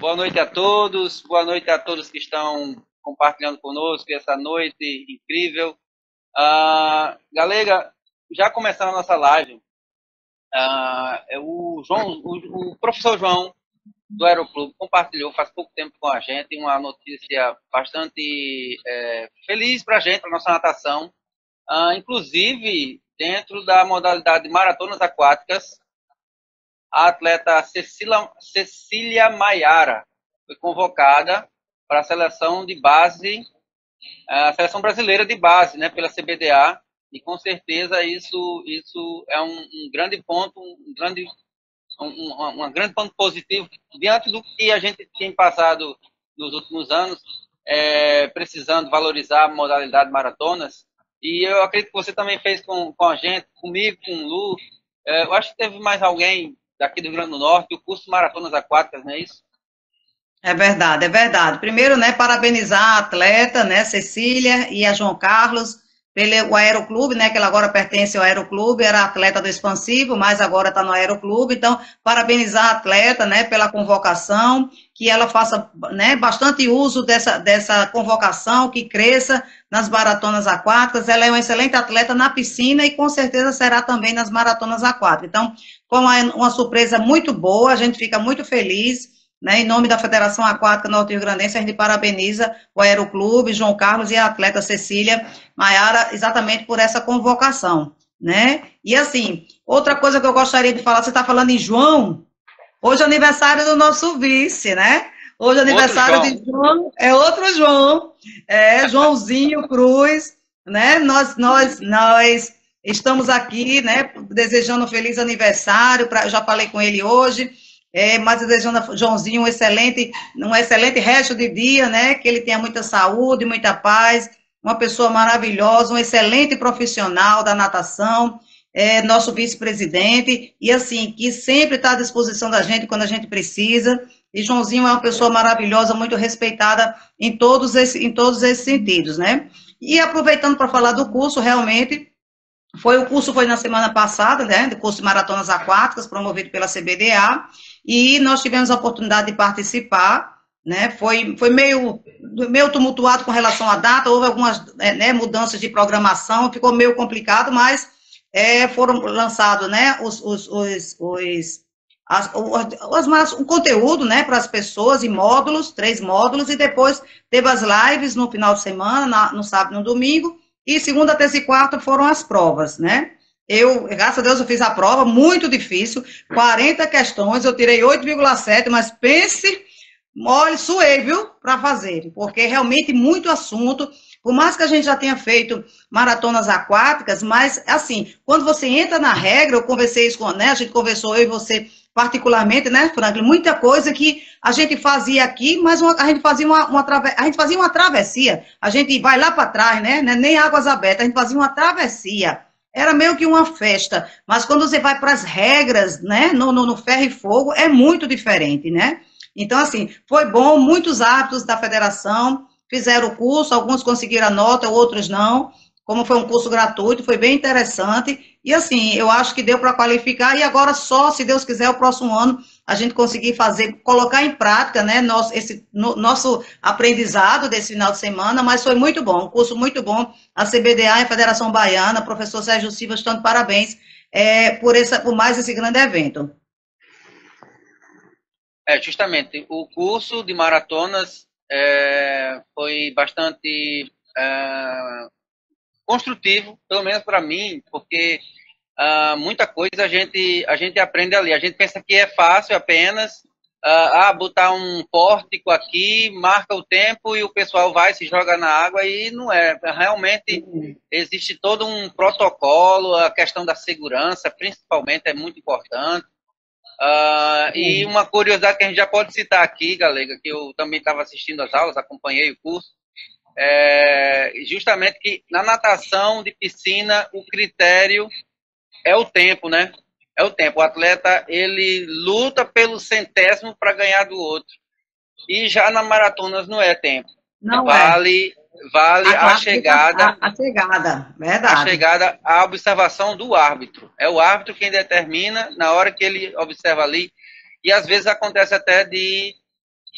boa noite a todos que estão compartilhando conosco essa noite incrível. Galera, já começando a nossa live, o professor João do Aeroclube compartilhou faz pouco tempo com a gente uma notícia bastante feliz para a gente, para a nossa natação, inclusive dentro da modalidade de maratonas aquáticas. A atleta Cecília Maiara foi convocada para a seleção de base, a seleção brasileira de base, né, pela CBDA, e com certeza isso é um grande ponto, um grande ponto positivo diante do que a gente tem passado nos últimos anos, precisando valorizar a modalidade maratonas. E eu acredito que você também fez com a gente, comigo, com o Lu. Eu acho que teve mais alguém daqui do Rio Grande do Norte, o curso Maratonas Aquáticas, não é isso? É verdade, é verdade. Primeiro, né, parabenizar a atleta, né, Cecília e a João Carlos, pelo Aeroclube, né, que ela agora pertence ao Aeroclube, era atleta do Expansivo, mas agora está no Aeroclube. Então, parabenizar a atleta, né, pela convocação, que ela faça, né, bastante uso dessa convocação, que cresça nas maratonas aquáticas. Ela é uma excelente atleta na piscina e com certeza será também nas maratonas aquáticas. Então, foi uma surpresa muito boa, a gente fica muito feliz, né, em nome da Federação Aquática Norte-Rio-Grandense, a gente parabeniza o Aeroclube, João Carlos e a atleta Cecília Maiara, exatamente por essa convocação, né? E assim, outra coisa que eu gostaria de falar, você está falando em João, hoje é aniversário do nosso vice, né? Hoje é aniversário de João, é outro João, Joãozinho Cruz, né? Nós estamos aqui, né, desejando um feliz aniversário, já falei com ele hoje, mas desejando a Joãozinho um excelente resto de dia, né, que ele tenha muita saúde, muita paz, uma pessoa maravilhosa, um excelente profissional da natação, nosso vice-presidente, e assim, que sempre está à disposição da gente quando a gente precisa, e Joãozinho é uma pessoa maravilhosa, muito respeitada em todos esses sentidos, né. E aproveitando para falar do curso, realmente, o curso foi na semana passada, né, do curso de Maratonas Aquáticas, promovido pela CBDA, e nós tivemos a oportunidade de participar, né, foi meio tumultuado com relação à data, houve algumas mudanças de programação, ficou meio complicado, mas foram lançados, né, o conteúdo, né, para as pessoas, em 3 módulos, e depois teve as lives no final de semana, no sábado e no domingo, e segunda, terça e quarta foram as provas, né? Graças a Deus, eu fiz a prova, muito difícil, 40 questões, eu tirei 8,7, mas pense, olha, suei, viu, para fazer, porque realmente muito assunto, por mais que a gente já tenha feito maratonas aquáticas, mas, assim, quando você entra na regra, eu conversei isso né, a gente conversou, eu e você, particularmente, né, Franklin, muita coisa que a gente fazia aqui, mas a gente fazia uma travessia, a gente vai lá para trás, né, nem águas abertas, a gente fazia uma travessia, era meio que uma festa, mas quando você vai para as regras, né, no ferro e fogo, é muito diferente, né, então, assim, foi bom, muitos árbitros da federação fizeram o curso, alguns conseguiram a nota, outros não, como foi um curso gratuito, foi bem interessante, e assim, eu acho que deu para qualificar, e agora só, se Deus quiser, o próximo ano, a gente conseguir colocar em prática, né, nosso aprendizado desse final de semana, mas foi muito bom, um curso muito bom, a CBDA e a Federação Baiana, professor Sérgio Silva, estão de parabéns por mais esse grande evento. Justamente, o curso de maratonas foi bastante construtivo, pelo menos para mim, porque muita coisa a gente aprende ali. A gente pensa que é fácil apenas botar um pórtico aqui, marca o tempo e o pessoal vai, se joga na água, e não é. Realmente existe todo um protocolo, a questão da segurança, principalmente, é muito importante. E uma curiosidade que a gente já pode citar aqui, galera, que eu também estava assistindo às aulas, acompanhei o curso, justamente que na natação de piscina o critério é o tempo, né? É o tempo. O atleta, ele luta pelo centésimo para ganhar do outro. E já na maratonas não é tempo. Não vale a chegada. A chegada, verdade. A chegada, a observação do árbitro. É o árbitro quem determina na hora que ele observa ali. E às vezes acontece até de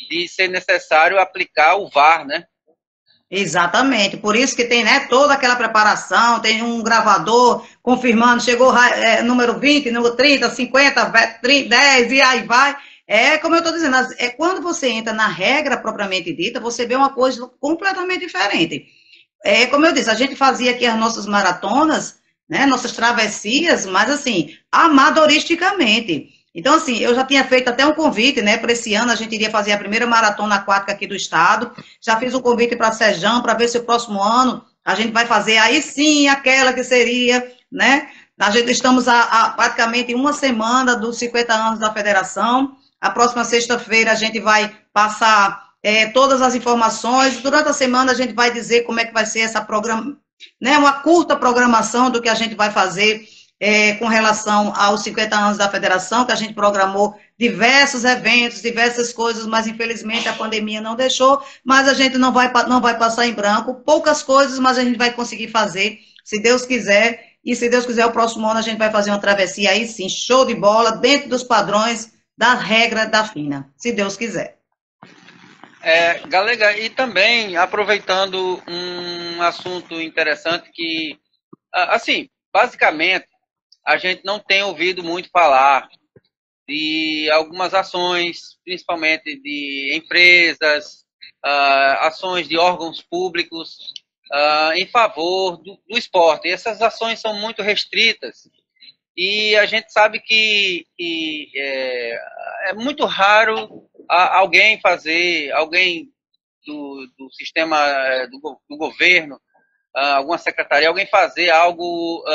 de ser necessário aplicar o VAR, né? Exatamente, por isso que tem, né, toda aquela preparação, tem um gravador confirmando, chegou número 20, número 30, 50, 30, 10 e aí vai. É como eu estou dizendo, é quando você entra na regra propriamente dita, você vê uma coisa completamente diferente. É como eu disse, a gente fazia aqui as nossas maratonas, né, nossas travessias, mas assim, amadoristicamente. Então, assim, eu já tinha feito até um convite, né, para esse ano a gente iria fazer a primeira maratona aquática aqui do estado. Já fiz um convite para Sejão, para ver se o próximo ano a gente vai fazer aí sim aquela que seria, né? A gente estamos a praticamente uma semana dos 50 anos da federação. A próxima sexta-feira a gente vai passar todas as informações. Durante a semana a gente vai dizer como é que vai ser essa programa, né, uma curta programação do que a gente vai fazer com relação aos 50 anos da federação, que a gente programou diversos eventos, diversas coisas, mas infelizmente a pandemia não deixou, mas a gente não vai passar em branco, poucas coisas, mas a gente vai conseguir fazer, se Deus quiser, e se Deus quiser, o próximo ano a gente vai fazer uma travessia aí sim, show de bola, dentro dos padrões da regra da FINA, se Deus quiser. Galega, e também aproveitando um assunto interessante que, assim, basicamente, a gente não tem ouvido muito falar de algumas ações, principalmente de empresas, ações de órgãos públicos em favor do esporte. E essas ações são muito restritas e a gente sabe que é muito raro alguém do sistema do governo, alguma secretaria, alguém fazer algo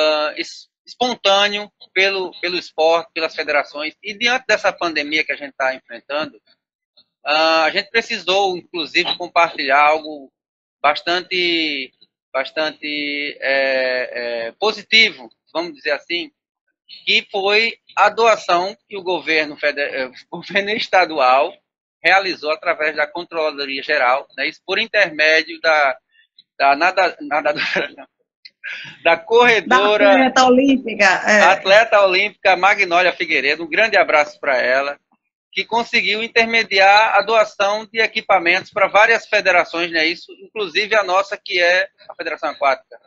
espontâneo pelo esporte, pelas federações. E diante dessa pandemia que a gente está enfrentando, a gente precisou, inclusive, compartilhar algo bastante positivo, vamos dizer assim, que foi a doação que o governo estadual realizou através da Controladoria Geral, né, isso por intermédio da corredora, da atleta olímpica, atleta olímpica Magnólia Figueiredo, um grande abraço para ela, que conseguiu intermediar a doação de equipamentos para várias federações, né? Isso, inclusive a nossa, que é a Federação Aquática.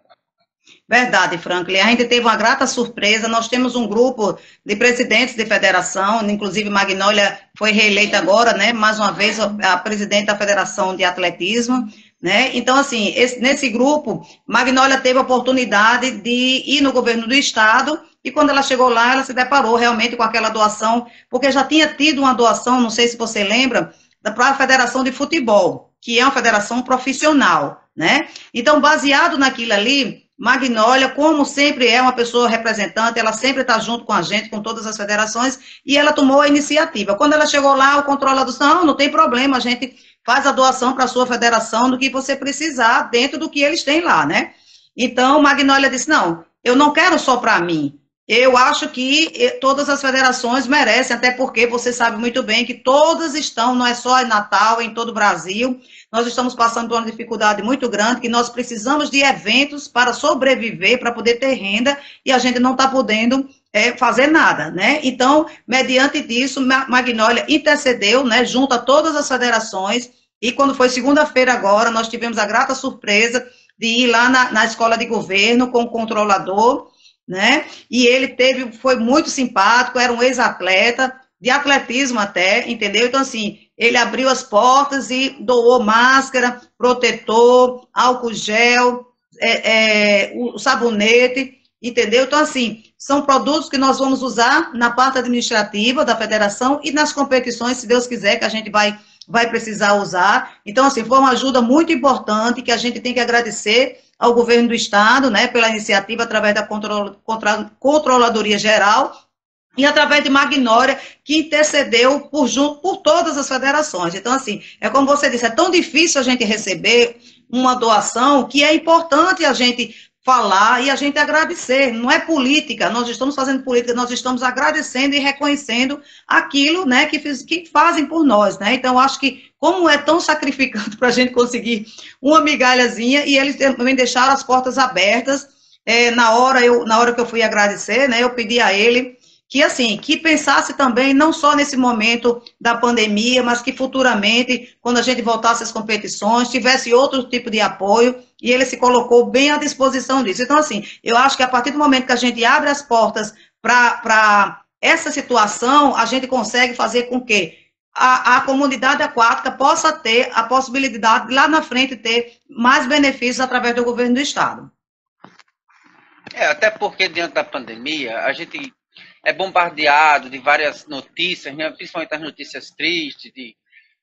Verdade, Franklin. A gente teve uma grata surpresa. Nós temos um grupo de presidentes de federação, inclusive Magnólia foi reeleita agora, né? Mais uma vez, a presidente da Federação de Atletismo, né? Então, assim, nesse grupo, Magnólia teve a oportunidade de ir no governo do estado e quando ela chegou lá, ela se deparou realmente com aquela doação, porque já tinha tido uma doação, não sei se você lembra, para a Federação de Futebol, que é uma federação profissional, né? Então, baseado naquilo ali, Magnólia, como sempre é uma pessoa representante, ela sempre está junto com a gente, com todas as federações, e ela tomou a iniciativa. Quando ela chegou lá, o controlador disse, não tem problema, a gente faz a doação para a sua federação do que você precisar, dentro do que eles têm lá, né? Então, Magnólia disse, não, eu não quero só para mim, eu acho que todas as federações merecem, até porque você sabe muito bem que todas estão, não é só em Natal, em todo o Brasil, nós estamos passando por uma dificuldade muito grande, que nós precisamos de eventos para sobreviver, para poder ter renda, e a gente não está podendo fazer nada, né? Então, mediante disso, Magnólia intercedeu, né, junto a todas as federações, e quando foi segunda-feira agora, nós tivemos a grata surpresa de ir lá na escola de governo com o controlador, né? E ele foi muito simpático, era um ex-atleta, de atletismo até, entendeu? Então, assim, ele abriu as portas e doou máscara, protetor, álcool gel, o sabonete, entendeu? Então, assim, são produtos que nós vamos usar na parte administrativa da federação e nas competições, se Deus quiser, que a gente vai precisar usar. Então, assim, foi uma ajuda muito importante que a gente tem que agradecer ao governo do estado, né, pela iniciativa através da Controladoria Geral e através de Magnólia, que intercedeu por todas as federações. Então, assim, é como você disse, é tão difícil a gente receber uma doação que é importante a gente falar e a gente agradecer. Não é política, nós estamos fazendo política, nós estamos agradecendo e reconhecendo aquilo, né, que fazem por nós, né? Então, acho que como é tão sacrificante para a gente conseguir uma migalhazinha, e eles também deixaram as portas abertas. Na hora que eu fui agradecer, né, eu pedi a ele assim, que pensasse também não só nesse momento da pandemia, mas que futuramente, quando a gente voltasse às competições, tivesse outro tipo de apoio, e ele se colocou bem à disposição disso. Então, assim, eu acho que a partir do momento que a gente abre as portas para essa situação, a gente consegue fazer com que a comunidade aquática possa ter a possibilidade de lá na frente ter mais benefícios através do governo do estado. Até porque diante da pandemia, a gente é bombardeado de várias notícias, né? Principalmente as notícias tristes.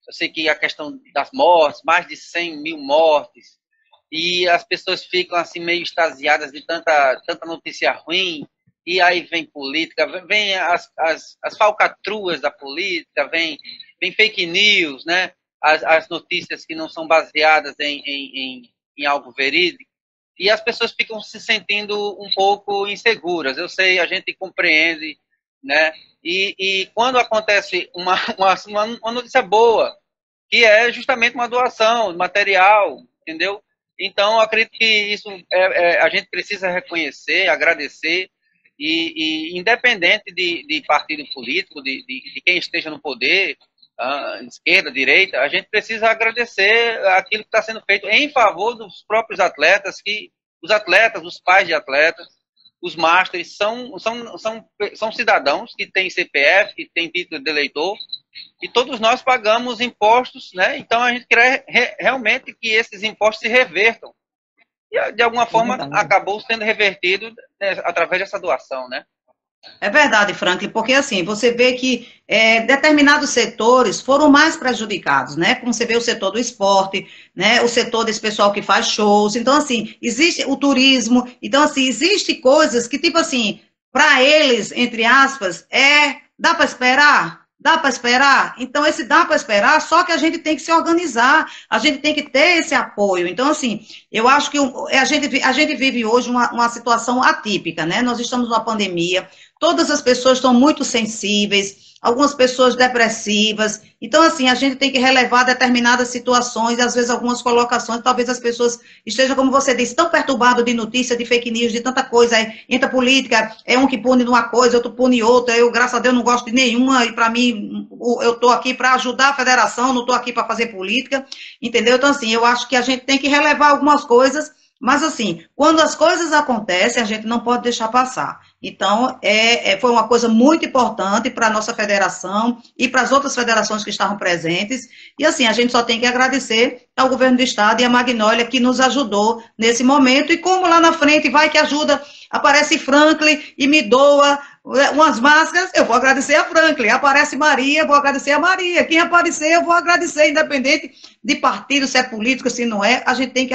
Eu sei que a questão das mortes, mais de 100 mil mortes, e as pessoas ficam assim meio extasiadas de tanta notícia ruim, e aí vem política, vem as falcatruas da política, vem fake news, né? As notícias que não são baseadas em algo verídico, e as pessoas ficam se sentindo um pouco inseguras. Eu sei, a gente compreende, né? E quando acontece uma notícia boa, que é justamente uma doação material, entendeu? Então, eu acredito que isso a gente precisa reconhecer, agradecer, e independente de partido político, de quem esteja no poder, esquerda, direita, a gente precisa agradecer aquilo que está sendo feito em favor dos próprios atletas, que os atletas, os pais de atletas, os masters são cidadãos que têm CPF, que têm título de eleitor, e todos nós pagamos impostos, né? Então a gente quer realmente que esses impostos se revertam. E de alguma forma acabou sendo revertido, né, através dessa doação, né? É verdade, Franklin, porque assim, você vê que determinados setores foram mais prejudicados, né? Como você vê o setor do esporte, né? O setor desse pessoal que faz shows. Então, assim, existe o turismo. Então, assim, existe coisas que, tipo assim, para eles, entre aspas, dá para esperar? Dá para esperar? Então, esse dá para esperar, só que a gente tem que se organizar, a gente tem que ter esse apoio. Então, assim, eu acho que a gente vive hoje uma situação atípica, né? Nós estamos numa pandemia, todas as pessoas estão muito sensíveis, algumas pessoas depressivas. Então, assim, a gente tem que relevar determinadas situações, e às vezes algumas colocações, talvez as pessoas estejam, como você disse, tão perturbadas de notícia, de fake news, de tanta coisa. Entra política, um que pune numa coisa, outro pune outra. Eu, graças a Deus, não gosto de nenhuma, e para mim, eu estou aqui para ajudar a federação, não estou aqui para fazer política, entendeu? Então, assim, eu acho que a gente tem que relevar algumas coisas, mas, assim, quando as coisas acontecem, a gente não pode deixar passar. Então, foi uma coisa muito importante para a nossa federação e para as outras federações que estavam presentes. E, assim, a gente só tem que agradecer ao governo do estado e à Magnólia que nos ajudou nesse momento. E como lá na frente vai que ajuda, aparece Franklin e me doa umas máscaras, eu vou agradecer a Franklin. Aparece Maria, eu vou agradecer a Maria. Quem aparecer, eu vou agradecer, independente de partido, se é político, se não é. A gente tem que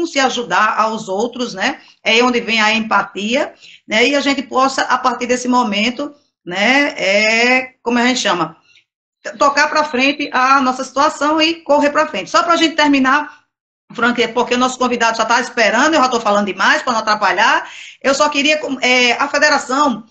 se ajudar aos outros, né? É onde vem a empatia, né? E a gente possa, a partir desse momento, né? Como a gente chama? Tocar para frente a nossa situação e correr para frente. Só para a gente terminar, Frank, porque o nosso convidado já está esperando, eu já estou falando demais para não atrapalhar. Eu só queria, a federação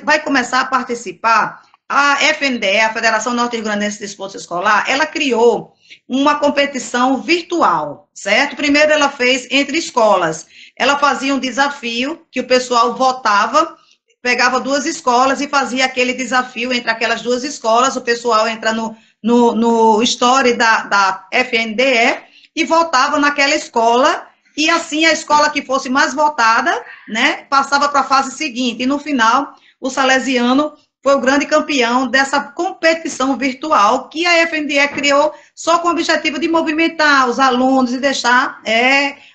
vai começar a participar, a FNDE, a Federação Norte-Grandense de Esporte Escolar, ela criou uma competição virtual, certo? Primeiro ela fez entre escolas, ela fazia um desafio que o pessoal votava, pegava duas escolas e fazia aquele desafio entre aquelas duas escolas, o pessoal entra no story da FNDE e votava naquela escola, e assim a escola que fosse mais votada, né, passava para a fase seguinte, e no final o Salesiano foi o grande campeão dessa competição virtual que a FNDE criou só com o objetivo de movimentar os alunos e deixar,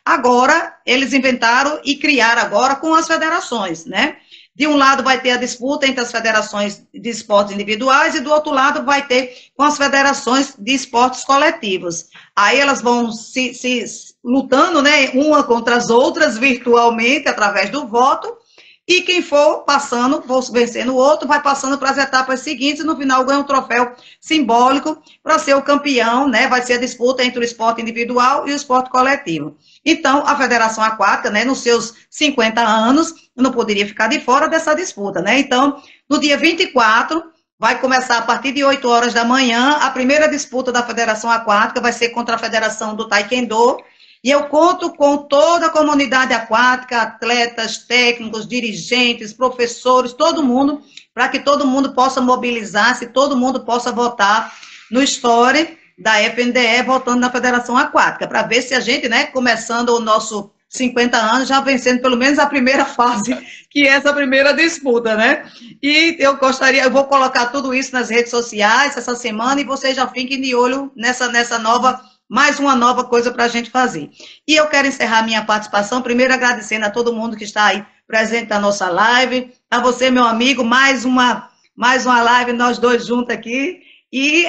agora eles inventaram e criaram agora com as federações, né? De um lado vai ter a disputa entre as federações de esportes individuais e do outro lado vai ter com as federações de esportes coletivos. Aí elas vão se lutando, né, uma contra as outras virtualmente através do voto, e quem for passando, for vencendo o outro, vai passando para as etapas seguintes e no final ganha um troféu simbólico para ser o campeão, né? Vai ser a disputa entre o esporte individual e o esporte coletivo. Então, a Federação Aquática, né, nos seus 50 anos, não poderia ficar de fora dessa disputa, né? Então, no dia 24, vai começar a partir de 8 horas da manhã, a primeira disputa da Federação Aquática vai ser contra a Federação do Taekwondo, E eu conto com toda a comunidade aquática, atletas, técnicos, dirigentes, professores, todo mundo, para que todo mundo possa mobilizar-se, todo mundo possa votar no Story da FNDE, votando na Federação Aquática, para ver se a gente, né, começando o nosso 50 anos, já vencendo pelo menos a primeira fase, que é essa primeira disputa, né? E eu gostaria, eu vou colocar tudo isso nas redes sociais essa semana e vocês já fiquem de olho nessa nova, mais uma nova coisa para a gente fazer. E eu quero encerrar minha participação, primeiro agradecendo a todo mundo que está aí presente na nossa live, a você, meu amigo, mais uma live, nós dois juntos aqui, e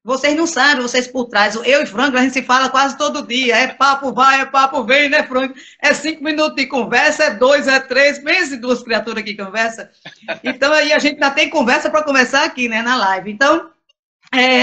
vocês não sabem, vocês por trás, eu e Franco, a gente se fala quase todo dia, é papo vai, é papo vem, né, Franco? É 5 minutos de conversa, é 2, é 3, pense duas criaturas que conversam. Então, aí a gente ainda tem conversa para começar aqui, né, na live. Então,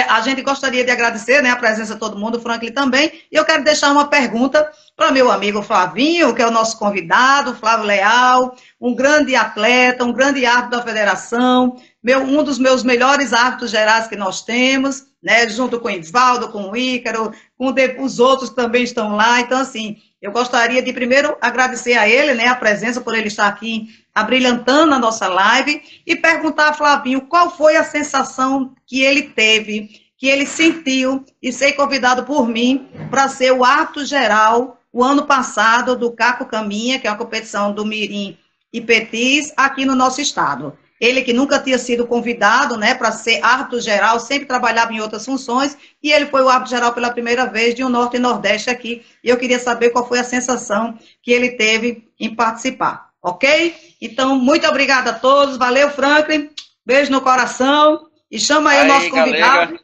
a gente gostaria de agradecer, né, a presença de todo mundo, o Franklin também, e eu quero deixar uma pergunta para meu amigo Flavinho, que é o nosso convidado, Flávio Leal, um grande atleta, um grande árbitro da federação, um dos meus melhores árbitros gerais que nós temos, né, junto com o Ivaldo, com o Ícaro, com os outros que também estão lá. Então, assim, eu gostaria de primeiro agradecer a ele, né, a presença, por ele estar aqui abrilhantando a nossa live, e perguntar a Flavinho qual foi a sensação que ele teve, que ele sentiu, e ser convidado por mim para ser o árbitro geral o ano passado do Caco Caminha, que é uma competição do Mirim e Petis, aqui no nosso estado. Ele que nunca tinha sido convidado, né, para ser árbitro geral, sempre trabalhava em outras funções, e ele foi o árbitro geral pela primeira vez de um Norte e Nordeste aqui, e eu queria saber qual foi a sensação que ele teve em participar, ok? Então, muito obrigada a todos, valeu, Franklin, beijo no coração, e chama aí o nosso convidado, galega.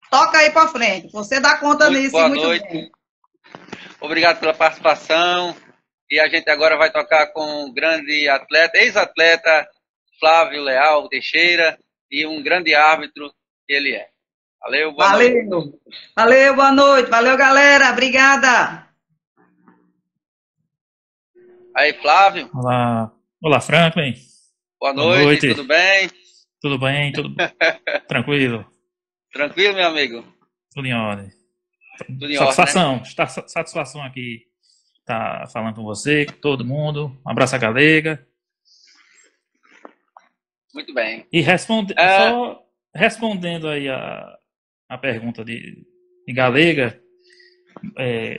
Toca aí para frente, você dá conta muito nisso. Boa noite. Bem. Obrigado pela participação, e a gente agora vai tocar com um grande atleta, ex-atleta, Flávio Leal Teixeira, e um grande árbitro que ele é. Valeu, boa noite. Valeu, boa noite. Valeu, galera. Obrigada. Aí, Flávio. Olá, Franklin. Boa noite, tudo bem? Tudo bem, tudo tranquilo. Tranquilo, meu amigo? Tudo em ordem. Tudo em satisfação, ordem, né? Satisfação aqui estar falando com você, com todo mundo. Um abraço a galega. Muito bem. E só respondendo aí a pergunta de galega,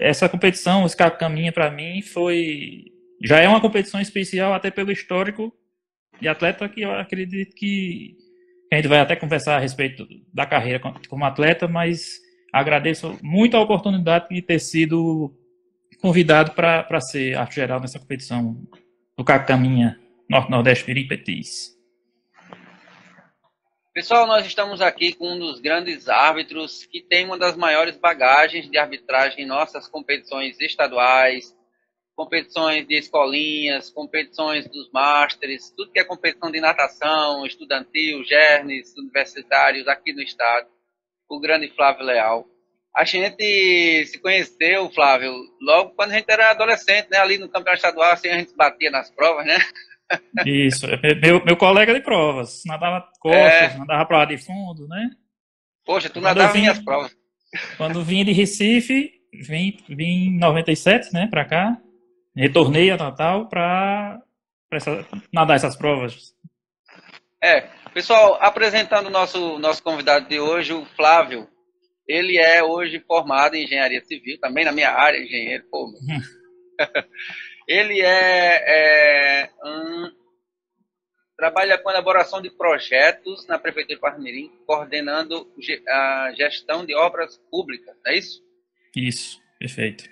essa competição, esse Caco Caminha, para mim, já é uma competição especial, até pelo histórico de atleta, que eu acredito que a gente vai até conversar a respeito da carreira como atleta, mas agradeço muito a oportunidade de ter sido convidado para ser árbitro geral nessa competição do Caco Caminha, Norte-Nordeste Mirim Petis. Pessoal, nós estamos aqui com um dos grandes árbitros que tem uma das maiores bagagens de arbitragem em nossas competições estaduais, competições de escolinhas, competições dos Masters, tudo que é competição de natação, estudantil, gernes, universitários aqui no estado, o grande Flávio Leal. A gente se conheceu, Flávio, logo quando a gente era adolescente, né, ali no campeonato estadual, assim, a gente batia nas provas, né? Isso, meu colega de provas, nadava costas, nadava para lá de fundo, né? Poxa, tu nadava minhas provas. Quando vim de Recife, vim em 97, né, para cá, retornei a Natal para nadar essas provas. Pessoal, apresentando o nosso convidado de hoje, o Flávio, ele é hoje formado em engenharia civil, também na minha área, engenheiro, pô. Ele trabalha com elaboração de projetos na Prefeitura de Parmirim, coordenando a gestão de obras públicas, é isso? Isso, perfeito.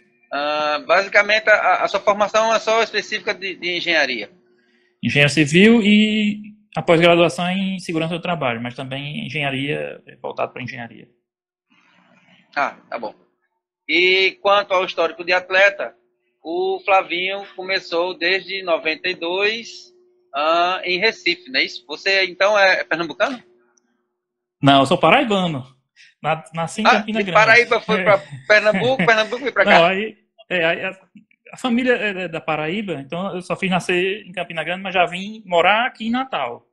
Basicamente, a sua formação é só específica de engenharia? Engenharia civil e a pós-graduação em segurança do trabalho, mas também engenharia, voltado para engenharia. Tá bom. E quanto ao histórico de atleta, o Flavinho começou desde 92 em Recife, não é isso? Você, então, é pernambucano? Não, eu sou paraibano. Nasci em Campina Grande. Paraíba foi para Pernambuco, Pernambuco foi para cá? Não, a família é da Paraíba, então eu só fiz nascer em Campina Grande, mas já vim morar aqui em Natal.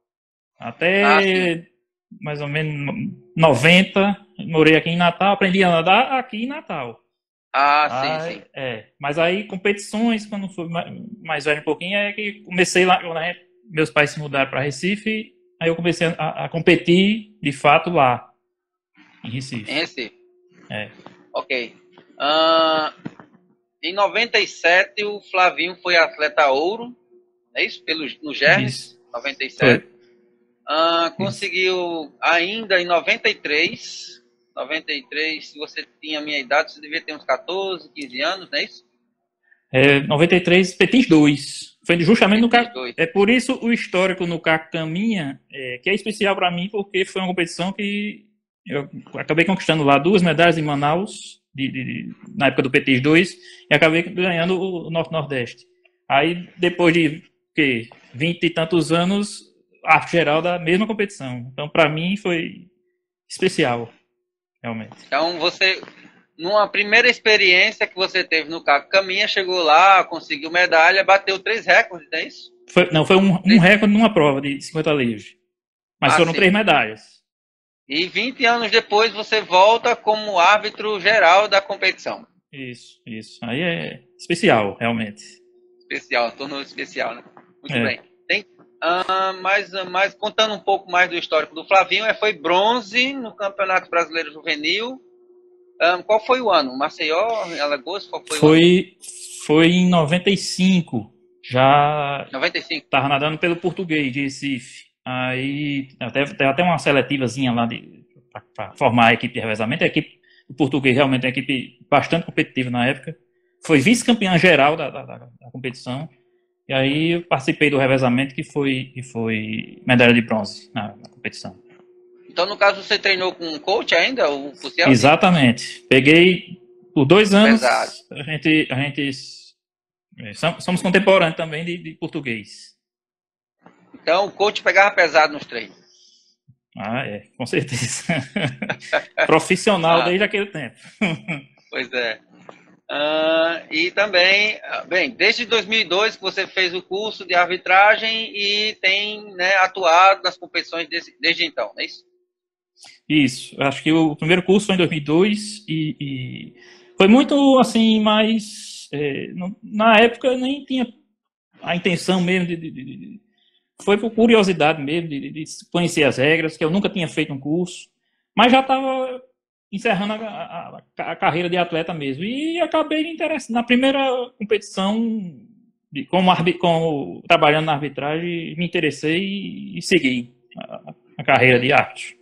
Até mais ou menos 90, morei aqui em Natal, aprendi a nadar aqui em Natal. Sim, sim. Mas aí, competições, quando fui mais velho um pouquinho, é que comecei lá, né, meus pais se mudaram para Recife, aí eu comecei a competir, de fato, lá, em Recife. Em Recife. É. Ok. Em 97, o Flavinho foi atleta ouro, é isso? No Germes, 97. Conseguiu ainda em 93, se você tinha a minha idade, você devia ter uns 14, 15 anos, não é isso? 93, Petins 2. Foi justamente no CAC. É por isso o histórico no CAC Caminha, que é especial para mim, porque foi uma competição que eu acabei conquistando lá 2 medalhas em Manaus, na época do Petins 2, e acabei ganhando o Norte-Nordeste. Aí, depois de 20 e tantos anos, a geral da mesma competição. Então, para mim, foi especial, realmente. Então, você, numa primeira experiência que você teve no CAC Caminha, chegou lá, conseguiu medalha, bateu 3 recordes, não é isso? Foi um recorde numa prova de 50 livros. Mas foram 3 medalhas. E 20 anos depois você volta como árbitro geral da competição. Isso. Aí é especial, realmente. Especial, tornou especial, né? Muito bem. Mas contando um pouco mais do histórico do Flavinho, foi bronze no Campeonato Brasileiro Juvenil. Qual foi o ano? Maceió, Alagoas? Qual foi o ano? Foi em 95. Já 95. Estava nadando pelo Português de Recife. Aí teve até uma seletivazinha lá para formar a equipe de revezamento. A equipe do Português realmente é uma equipe bastante competitiva na época. Foi vice-campeã geral da competição. E aí eu participei do revezamento que foi medalha de bronze na competição. Então, no caso, você treinou com um coach ainda? O Puciel? Exatamente. Peguei por 2 anos. Pesado. A gente somos contemporâneos também de português. Então, o coach pegava pesado nos treinos. Com certeza. Profissional desde aquele tempo. Pois é. E também, desde 2002 que você fez o curso de arbitragem e tem, né, atuado nas competições desde então, não é isso? Isso. Acho que o primeiro curso foi em 2002 e foi muito assim, mais na época eu nem tinha a intenção mesmo foi por curiosidade mesmo de conhecer as regras, que eu nunca tinha feito um curso, mas já estava encerrando a carreira de atleta mesmo. E acabei me interessando. Na primeira competição, trabalhando na arbitragem, me interessei e segui a carreira de árbitro.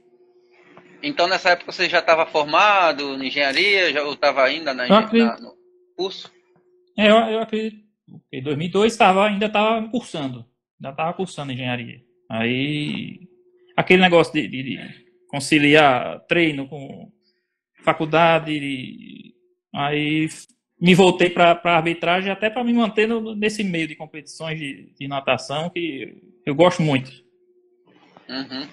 Então, nessa época, você já estava formado em engenharia, ou estava ainda no curso? Eu acredito que em 2002 ainda estava cursando. Ainda estava cursando engenharia. Aí, aquele negócio de conciliar treino com faculdade, aí me voltei para a arbitragem até para me manter nesse meio de competições de natação, que eu gosto muito. Uhum.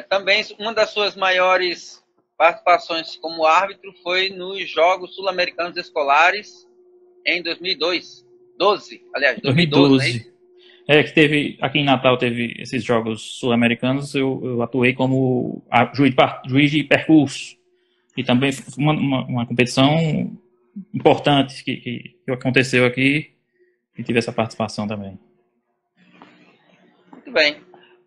Também uma das suas maiores participações como árbitro foi nos Jogos Sul-Americanos Escolares em 2012, aliás, 2012, né? Que teve, aqui em Natal teve esses Jogos Sul-Americanos, eu atuei como juiz de percurso, e também uma competição importante que aconteceu aqui, e tive essa participação também. Muito bem.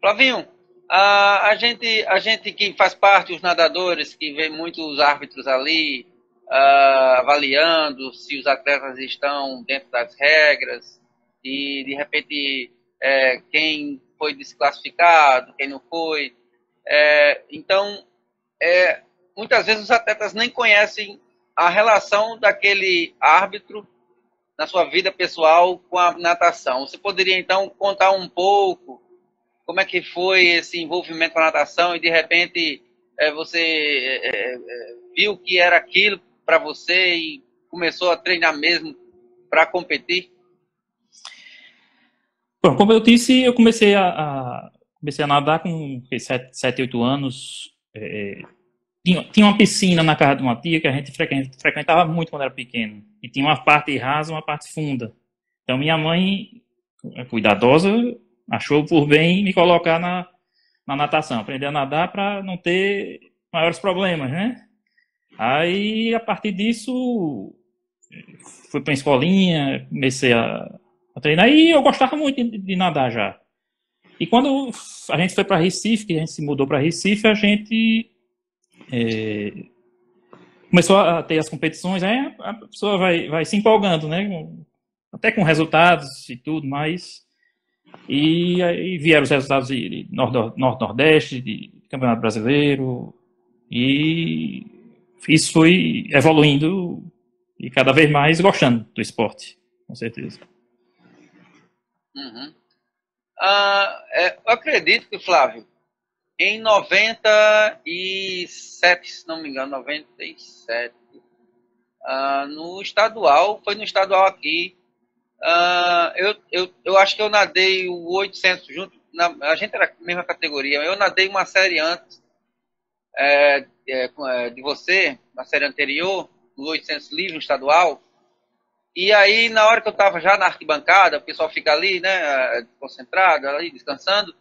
Flavinho, a gente que faz parte, os nadadores, que vê muitos árbitros ali, avaliando se os atletas estão dentro das regras, e de repente quem foi desclassificado, quem não foi. Então, muitas vezes os atletas nem conhecem a relação daquele árbitro na sua vida pessoal com a natação. Você poderia, então, contar um pouco como é que foi esse envolvimento com a natação e, de repente, você viu que era aquilo para você e começou a treinar mesmo para competir? Bom, como eu disse, eu comecei a nadar com 7, 8 anos. Tinha uma piscina na casa de uma tia que a gente frequentava muito quando era pequeno. E tinha uma parte rasa e uma parte funda. Então, minha mãe, cuidadosa, achou por bem me colocar na natação, aprender a nadar para não ter maiores problemas, né? Aí, a partir disso, fui para uma escolinha, comecei a treinar, e eu gostava muito de nadar já. E quando a gente foi para Recife, que a gente se mudou para Recife, a gente começou a ter as competições, aí a pessoa vai se empolgando, né? Até com resultados e tudo mais. E aí vieram os resultados de Norte-Nordeste, de Campeonato Brasileiro, e isso foi evoluindo e cada vez mais gostando do esporte, com certeza. Uhum. Eu acredito que, Flávio, em 97, se não me engano, 97, no estadual, foi no estadual aqui, eu acho que eu nadei o 800 junto, a gente era a mesma categoria, eu nadei uma série antes de você, na série anterior, no 800 livre, no estadual, e aí na hora que eu estava já na arquibancada, o pessoal fica ali, né, concentrado, ali descansando,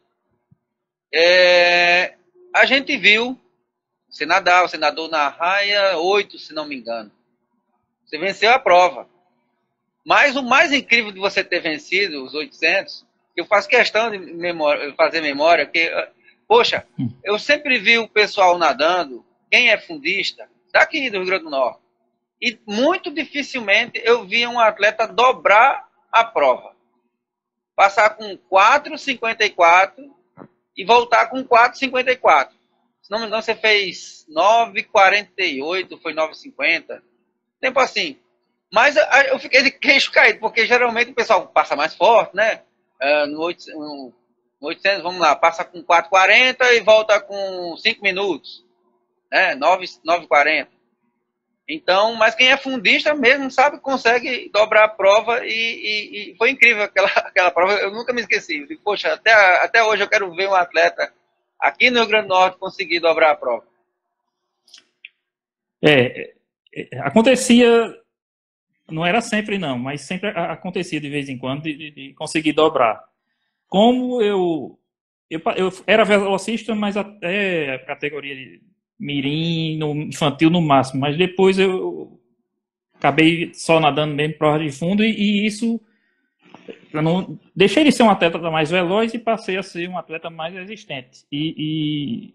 a gente viu você nadou na raia 8, se não me engano. Você venceu a prova. Mas o mais incrível de você ter vencido os 800, eu faço questão de fazer memória, porque, poxa, eu sempre vi o pessoal nadando, quem é fundista, daqui do Rio Grande do Norte, e muito dificilmente eu via um atleta dobrar a prova. Passar com 4,54 e voltar com 4,54. Se não me engano, você fez 9,48, foi 9,50. Tempo assim. Mas eu fiquei de queixo caído, porque geralmente o pessoal passa mais forte, né? No 800, vamos lá, passa com 4,40 e volta com 5 minutos. Né? 9,40. Então, mas quem é fundista mesmo sabe que consegue dobrar a prova e foi incrível aquela prova. Eu nunca me esqueci. Eu digo, poxa, até hoje eu quero ver um atleta aqui no Rio Grande do Norte conseguir dobrar a prova. Acontecia, não era sempre não, mas sempre acontecia de vez em quando de conseguir dobrar. Como eu era velocista, mas até a categoria de mirim, no infantil no máximo, mas depois eu acabei só nadando mesmo prova de fundo e isso eu não deixei de ser um atleta mais veloz e passei a ser um atleta mais resistente. E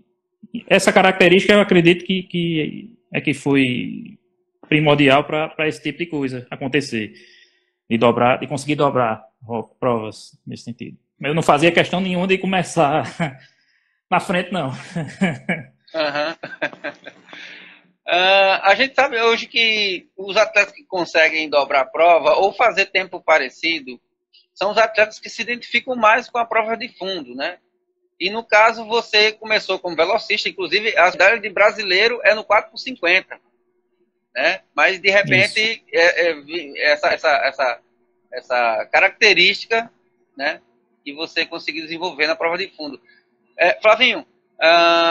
essa característica eu acredito que foi primordial para esse tipo de coisa acontecer, de conseguir dobrar provas nesse sentido. Eu não fazia questão nenhuma de começar na frente, não. A gente sabe hoje que os atletas que conseguem dobrar a prova ou fazer tempo parecido são os atletas que se identificam mais com a prova de fundo, né? E no caso você começou como velocista, inclusive a medalha de brasileiro é no 4x50, né? Mas de repente essa característica, né, que você conseguiu desenvolver na prova de fundo. Flavinho,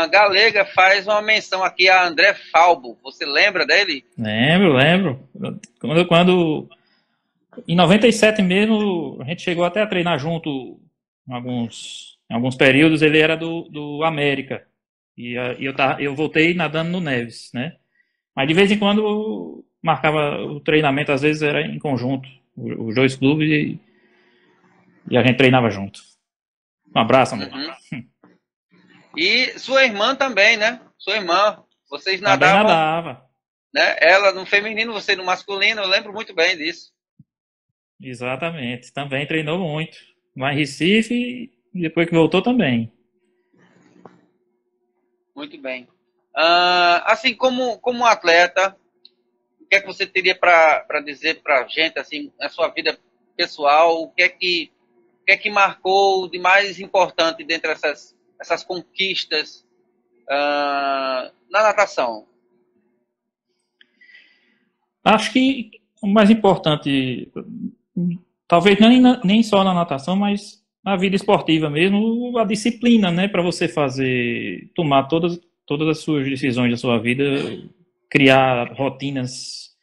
Galega faz uma menção aqui a André Falbo. Você lembra dele? Lembro. Quando em 97 mesmo, a gente chegou até a treinar junto em alguns períodos. Ele era do América. E eu voltei nadando no Neves, né? Mas de vez em quando marcava o treinamento, às vezes era em conjunto, os dois clubes, e a gente treinava junto. Um abraço, amor. E sua irmã também, né? Sua irmã, vocês nadavam. Também nadava. Né? Ela no feminino, você no masculino, eu lembro muito bem disso. Exatamente, também treinou muito. Lá em Recife e depois que voltou também. Muito bem. Assim, como atleta, o que é que você teria para dizer para a gente, assim, na sua vida pessoal, o que é que marcou de mais importante dentre essas conquistas na natação? Acho que o mais importante, talvez nem só na natação, mas na vida esportiva mesmo, a disciplina, né, para você tomar todas as suas decisões da sua vida, criar rotinas,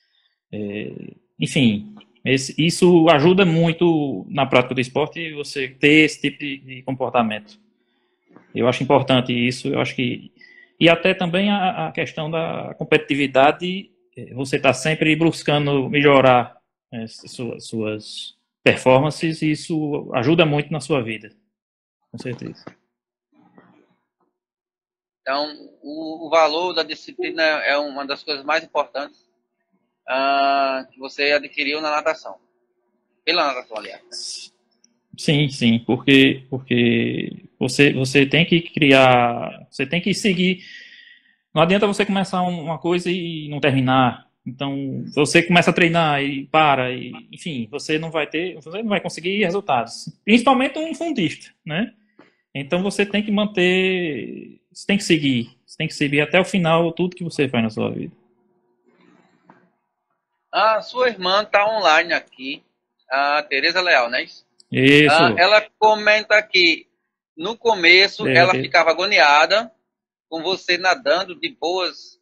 enfim, isso ajuda muito na prática do esporte, você ter esse tipo de comportamento. Eu acho importante isso, eu acho que E até também a questão da competitividade, você está sempre buscando melhorar suas performances, e isso ajuda muito na sua vida, com certeza. Então, o valor da disciplina é uma das coisas mais importantes que você adquiriu na natação. Pela natação, aliás. Sim, porque você tem que criar, você tem que seguir. Não adianta você começar uma coisa e não terminar. Então, você começa a treinar e para, enfim, você não vai conseguir resultados. Principalmente um fundista, né? Então você tem que manter, você tem que seguir até o final tudo que você faz na sua vida. A sua irmã está online aqui, a Tereza Leal, não é isso? Isso. Ela comenta que no começo ela ficava agoniada com você nadando de boas,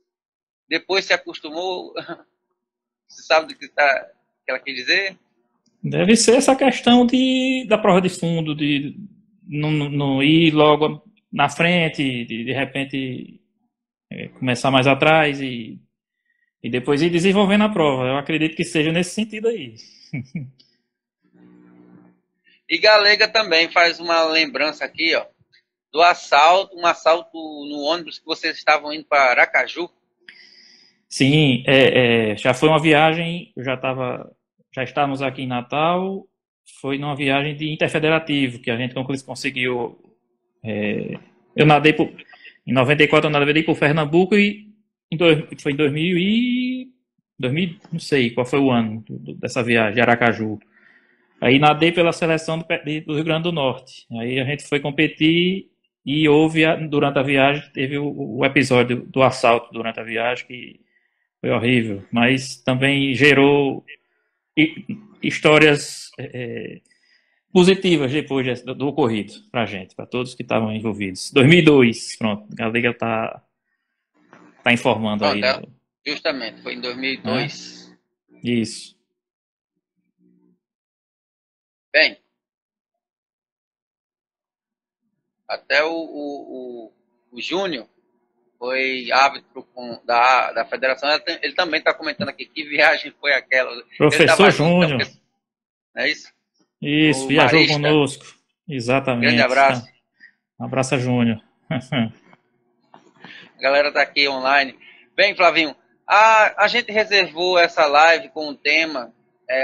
depois se acostumou. Você sabe do que ela quer dizer? Deve ser essa questão da prova de fundo, de não ir logo na frente, de repente começar mais atrás e depois ir desenvolvendo a prova. Eu acredito que seja nesse sentido aí. E Galega também faz uma lembrança aqui, ó, do assalto, um assalto no ônibus que vocês estavam indo para Aracaju. Sim, já foi uma viagem, já estávamos aqui em Natal, foi numa viagem de interfederativo, que a gente conseguiu, eu nadei em 94 eu nadei por Pernambuco e foi em 2000, não sei qual foi o ano dessa viagem, de Aracaju. Aí nadei pela seleção do Rio Grande do Norte. Aí a gente foi competir e durante a viagem, teve o episódio do assalto durante a viagem, que foi horrível, mas também gerou histórias positivas depois do ocorrido para a gente, para todos que estavam envolvidos. 2002, pronto, a Liga está informando aí. Justamente, foi em 2002. Isso. Bem, até o Júnior foi árbitro da federação, ele também está comentando aqui que viagem foi aquela. Professor Júnior. Não é isso? Isso, viajou Marista conosco. Exatamente. Grande abraço. Um abraço, Júnior. A galera está aqui online. Bem, Flavinho, a gente reservou essa live com o tema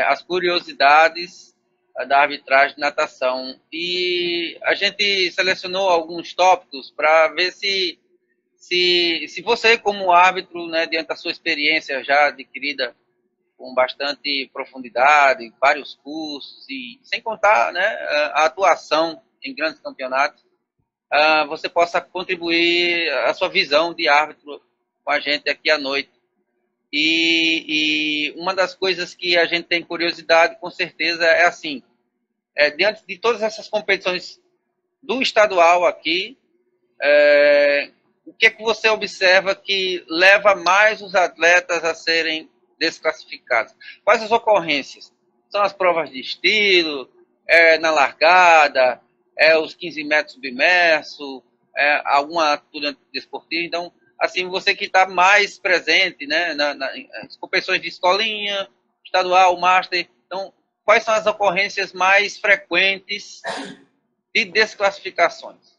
as curiosidades da arbitragem de natação. E a gente selecionou alguns tópicos para ver se você, como árbitro, né, diante da sua experiência já adquirida com bastante profundidade, vários cursos, e sem contar, né, a atuação em grandes campeonatos, você possa contribuir a sua visão de árbitro com a gente aqui à noite. E uma das coisas que a gente tem curiosidade, com certeza, é assim, diante de todas essas competições do estadual aqui, o que é que você observa que leva mais os atletas a serem desclassificados? Quais as ocorrências? São as provas de estilo, na largada, os 15 metros submerso, alguma atitude desportiva? Então, assim, você que está mais presente, né, nas competições de escolinha, estadual, master, então, quais são as ocorrências mais frequentes de desclassificações?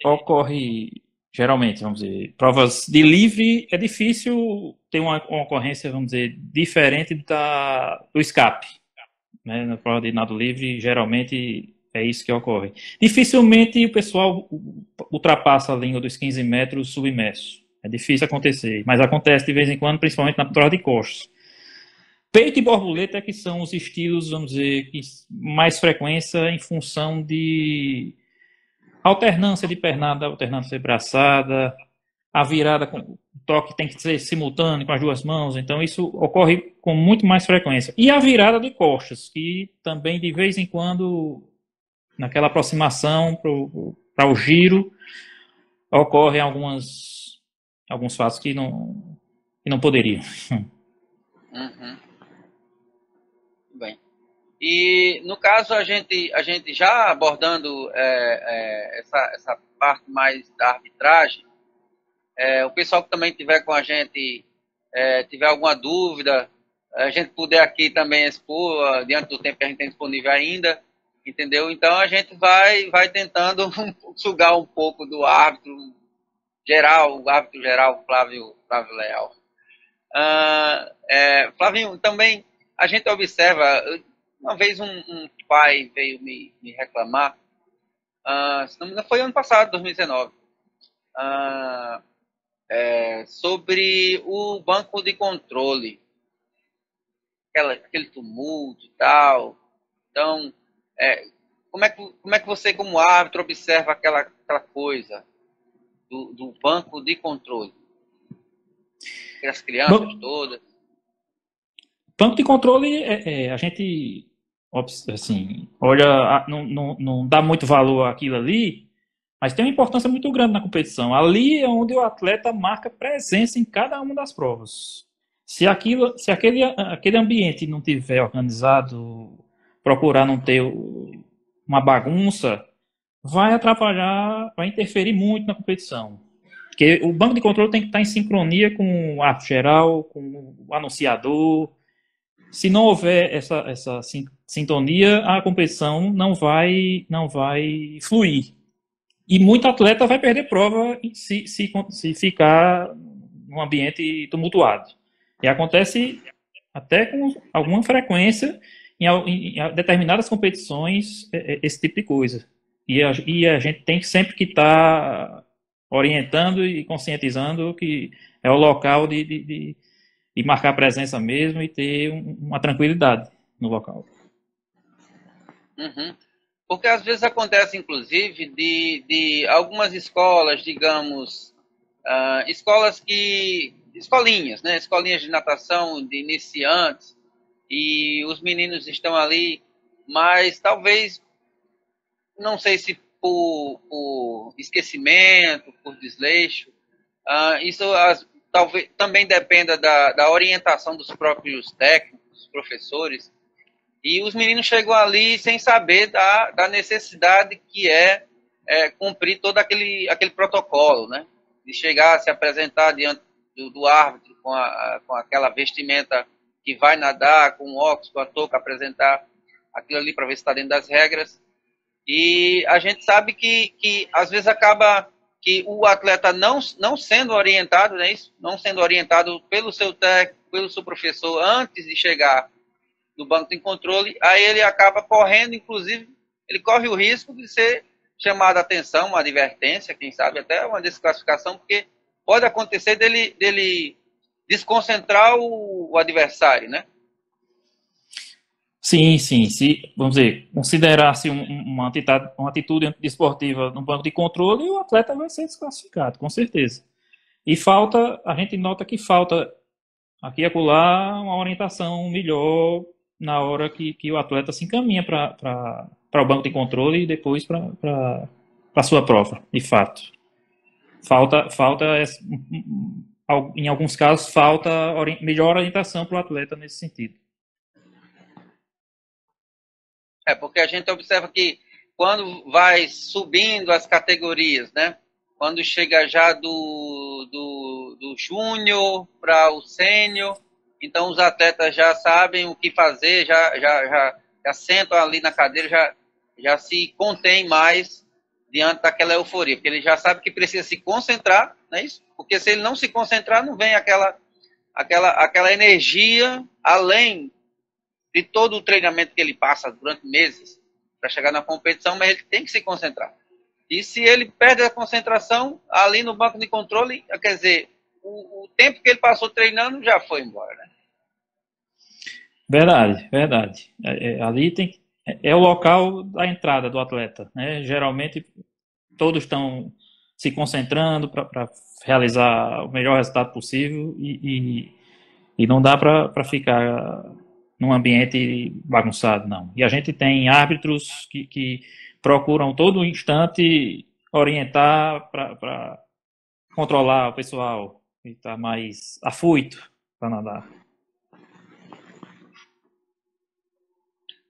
Ocorre, geralmente, vamos dizer, provas de livre, é difícil ter uma ocorrência, vamos dizer, diferente do escape. Né? Na prova de nado livre, geralmente é isso que ocorre. Dificilmente o pessoal ultrapassa a língua dos 15 metros submerso. É difícil acontecer, mas acontece de vez em quando, principalmente na prova de costas. Peito e borboleta é que são os estilos, vamos dizer, que mais frequência em função de alternância de pernada, alternância de braçada, a virada com o toque tem que ser simultâneo com as duas mãos, então isso ocorre com muito mais frequência. E a virada de costas, que também de vez em quando, naquela aproximação para o giro, ocorrem alguns fatos que não poderiam. Uhum. Bem. E, no caso, a gente já abordando parte mais da arbitragem. O pessoal que também tiver com a gente, tiver alguma dúvida, a gente puder aqui também expor, diante do tempo que a gente tem disponível ainda, entendeu? Então a gente vai tentando sugar um pouco do árbitro geral, o árbitro geral, Flávio Leal. Flavinho, também a gente observa, uma vez um pai veio me reclamar, se não me engano, foi ano passado, 2019, sobre o banco de controle, aquele tumulto e tal. Então, como é que você, como árbitro, observa aquela coisa do banco de controle? As crianças todas. Banco de controle, a gente, assim, olha, não dá muito valor àquilo ali, mas tem uma importância muito grande na competição. Ali é onde o atleta marca presença em cada uma das provas. Se aquele ambiente não tiver organizado, procurar não ter uma bagunça, vai atrapalhar, vai interferir muito na competição. Porque o banco de controle tem que estar em sincronia com o árbitro geral, com o anunciador. Se não houver essa sintonia, a competição não vai fluir. E muito atleta vai perder prova se ficar num ambiente tumultuado. E acontece até com alguma frequência em determinadas competições esse tipo de coisa. E a gente tem sempre que estar orientando e conscientizando que é o local de marcar presença mesmo e ter uma tranquilidade no local. Uhum. Porque às vezes acontece, inclusive, de algumas escolas, digamos, escolinhas, né? Escolinhas de natação de iniciantes, e os meninos estão ali, mas talvez, não sei se por esquecimento, por desleixo, isso talvez também dependa da orientação dos próprios técnicos, dos professores, e os meninos chegam ali sem saber da necessidade que cumprir todo aquele protocolo, né? De chegar, se apresentar diante do árbitro com aquela vestimenta que vai nadar, com o óculos, com a touca, apresentar aquilo ali para ver se está dentro das regras. E a gente sabe que às vezes acaba que o atleta não sendo orientado, né, não sendo orientado pelo seu técnico, pelo seu professor antes de chegar no banco de controle, aí ele acaba correndo, inclusive, ele corre o risco de ser chamado a atenção, uma advertência, quem sabe até uma desclassificação, porque pode acontecer dele desconcentrar o adversário, né? Sim. Se, vamos dizer, considerar-se uma atitude desportiva no banco de controle, o atleta vai ser desclassificado, com certeza. E a gente nota que falta aqui e acolá uma orientação melhor na hora que o atleta se encaminha para o banco de controle e depois para a sua prova, de fato. Em alguns casos, falta melhor orientação para o atleta nesse sentido. Porque a gente observa que quando vai subindo as categorias, né? Quando chega já do júnior para o sênior, então os atletas já sabem o que fazer, já sentam ali na cadeira, já se contém mais diante daquela euforia, porque ele já sabe que precisa se concentrar, não é isso? Porque se ele não se concentrar, não vem aquela energia, além de todo o treinamento que ele passa durante meses para chegar na competição, mas ele tem que se concentrar. E se ele perde a concentração ali no banco de controle, quer dizer, o tempo que ele passou treinando já foi embora, né? Verdade. Ali é o local da entrada do atleta, né? Geralmente todos estão se concentrando para realizar o melhor resultado possível e não dá para ficar num ambiente bagunçado, não. E a gente tem árbitros que procuram todo instante orientar para controlar o pessoal que está mais afoito para nadar.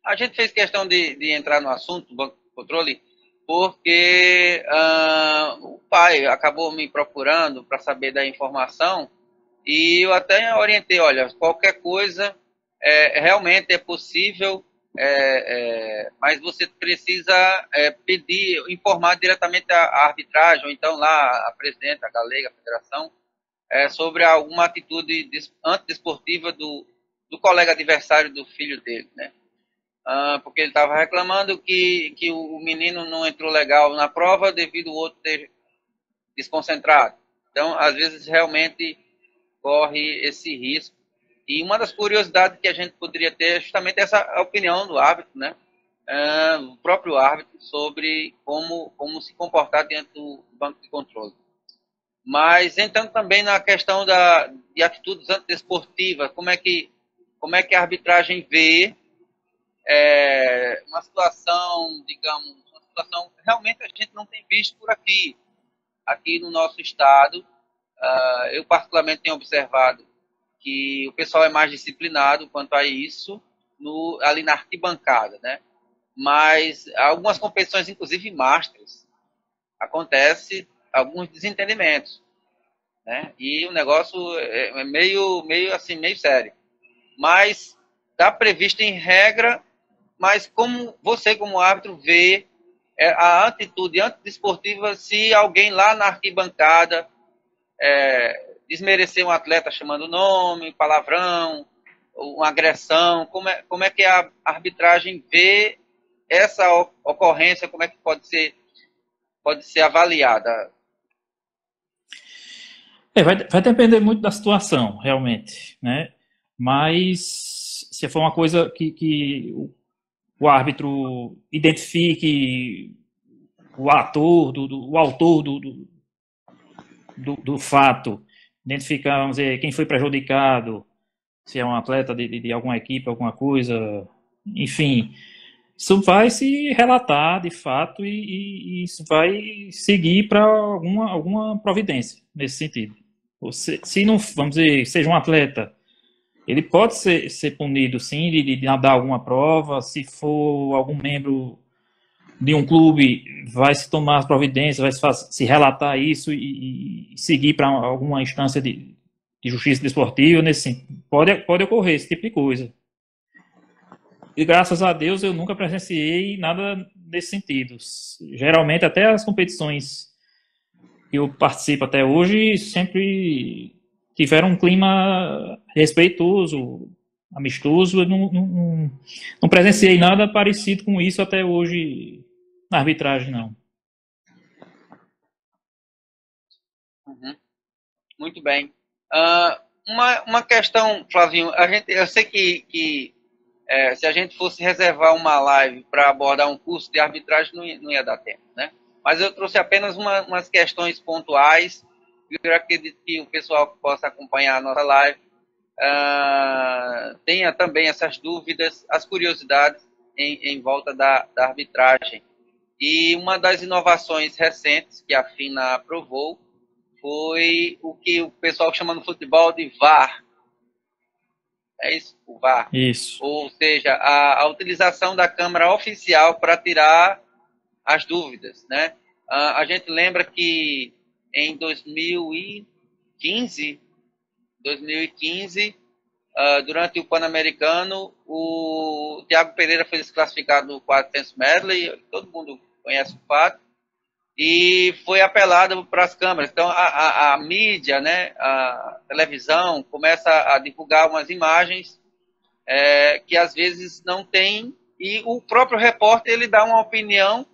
A gente fez questão de entrar no assunto do banco de controle porque o pai acabou me procurando para saber da informação e eu até orientei, olha, qualquer coisa realmente é possível, mas você precisa pedir, informar diretamente a arbitragem, ou então lá a presidente, a Galega, a federação, sobre alguma atitude antidesportiva do colega adversário do filho dele, né? Porque ele estava reclamando que o menino não entrou legal na prova devido ao outro ter desconcentrado. Então, às vezes, realmente corre esse risco. E uma das curiosidades que a gente poderia ter é justamente essa opinião do árbitro, né? O próprio árbitro, sobre como se comportar dentro do banco de controle. Mas, entrando também na questão de atitudes antidesportivas, como é que a arbitragem vê uma situação, digamos, uma situação que realmente a gente não tem visto por aqui no nosso estado. Eu particularmente tenho observado que o pessoal é mais disciplinado quanto a isso, ali na arquibancada, né? Mas algumas competições, inclusive Masters, acontece alguns desentendimentos, né? E o negócio é meio sério. Mas está previsto em regra, mas como você, como árbitro, vê a atitude antidesportiva se alguém lá na arquibancada desmerecer um atleta chamando nome, palavrão, uma agressão, como é que a arbitragem vê essa ocorrência, como é que pode ser avaliada? Vai depender muito da situação, realmente, né? Mas se for uma coisa que o árbitro identifique o autor do fato, identificar, vamos dizer, quem foi prejudicado, se é um atleta de alguma equipe, alguma coisa, enfim, isso vai se relatar de fato e isso vai seguir para alguma providência nesse sentido. Se não, vamos dizer, seja um atleta, ele pode ser punido sim de dar alguma prova. Se for algum membro de um clube, vai se tomar as providências, vai se relatar isso e seguir para alguma instância de justiça desportiva. Pode ocorrer esse tipo de coisa. E graças a Deus eu nunca presenciei nada nesse sentido. Geralmente até as competições que eu participo até hoje sempre tiveram um clima respeitoso, amistoso. Eu não presenciei nada parecido com isso até hoje na arbitragem, não. Uhum. Muito bem. Uma questão, Flavinho, eu sei que se a gente fosse reservar uma live para abordar um curso de arbitragem, não ia dar tempo, né? Mas eu trouxe apenas umas questões pontuais. Eu acredito que o pessoal que possa acompanhar a nossa live tenha também essas dúvidas, as curiosidades em volta da arbitragem. E uma das inovações recentes que a FINA aprovou foi o que o pessoal chama no futebol de VAR. É isso? O VAR. Isso. Ou seja, a utilização da câmera oficial para tirar as dúvidas, né? A gente lembra que em 2015, durante o Pan-Americano, o Thiago Pereira foi desclassificado no 400 medley, todo mundo conhece o fato, e foi apelado para as câmeras. Então, a mídia, né, a televisão, começa a divulgar umas imagens que às vezes não tem, e o próprio repórter ele dá uma opinião